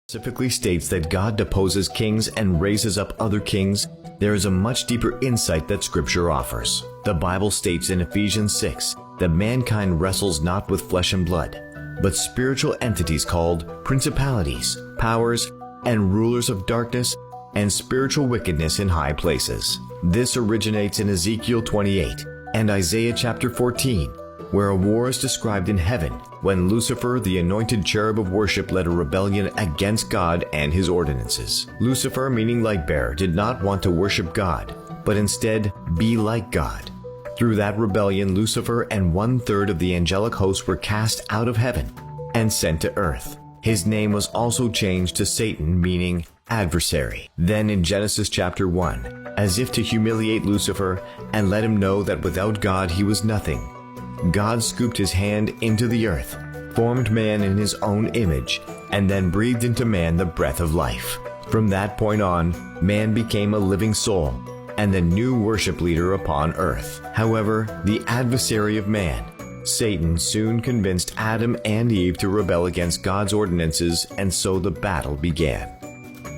specifically states that God deposes kings and raises up other kings, there is a much deeper insight that Scripture offers. The Bible states in Ephesians 6 that mankind wrestles not with flesh and blood, but spiritual entities called principalities, powers, and rulers of darkness and spiritual wickedness in high places. This originates in Ezekiel 28 and Isaiah chapter 14, where a war is described in heaven when Lucifer, the anointed cherub of worship, led a rebellion against God and his ordinances. Lucifer, meaning light bearer, did not want to worship God, but instead be like God. Through that rebellion, Lucifer and 1/3 of the angelic host were cast out of heaven and sent to earth. His name was also changed to Satan, meaning adversary. Then in Genesis chapter 1, as if to humiliate Lucifer and let him know that without God he was nothing, God scooped his hand into the earth, formed man in his own image, and then breathed into man the breath of life. From that point on, man became a living soul and the new worship leader upon earth. However, the adversary of man, Satan, soon convinced Adam and Eve to rebel against God's ordinances, and so the battle began.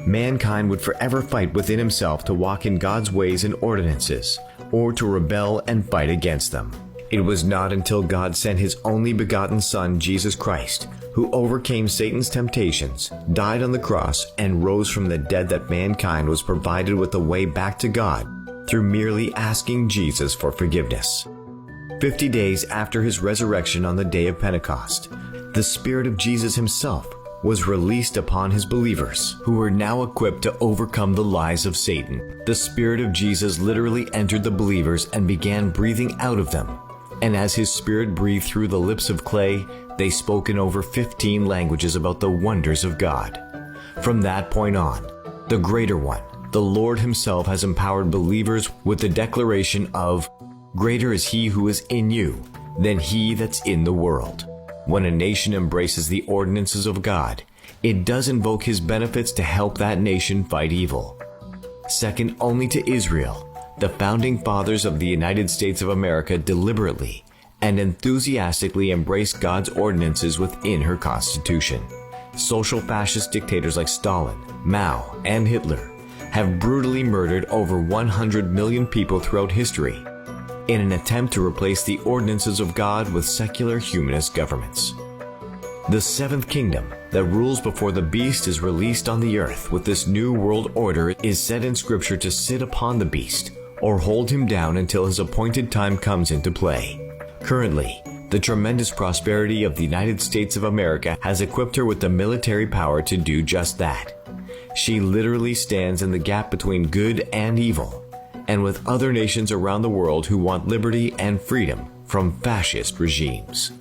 Mankind would forever fight within himself to walk in God's ways and ordinances, or to rebel and fight against them. It was not until God sent his only begotten Son, Jesus Christ, who overcame Satan's temptations, died on the cross, and rose from the dead that mankind was provided with a way back to God through merely asking Jesus for forgiveness. 50 days after his resurrection on the day of Pentecost, the Spirit of Jesus himself was released upon his believers, who were now equipped to overcome the lies of Satan. The Spirit of Jesus literally entered the believers and began breathing out of them. And as his Spirit breathed through the lips of clay, they spoke in over 15 languages about the wonders of God. From that point on, the Greater One, the Lord himself, has empowered believers with the declaration of, "Greater is he who is in you than he that's in the world." When a nation embraces the ordinances of God, it does invoke his benefits to help that nation fight evil. Second only to Israel, the founding fathers of the United States of America deliberately and enthusiastically embraced God's ordinances within her Constitution. Social fascist dictators like Stalin, Mao, and Hitler have brutally murdered over 100 million people throughout history in an attempt to replace the ordinances of God with secular humanist governments. The seventh kingdom that rules before the beast is released on the earth with this new world order is said in Scripture to sit upon the beast or hold him down until his appointed time comes into play. Currently, the tremendous prosperity of the United States of America has equipped her with the military power to do just that. She literally stands in the gap between good and evil, and with other nations around the world who want liberty and freedom from fascist regimes.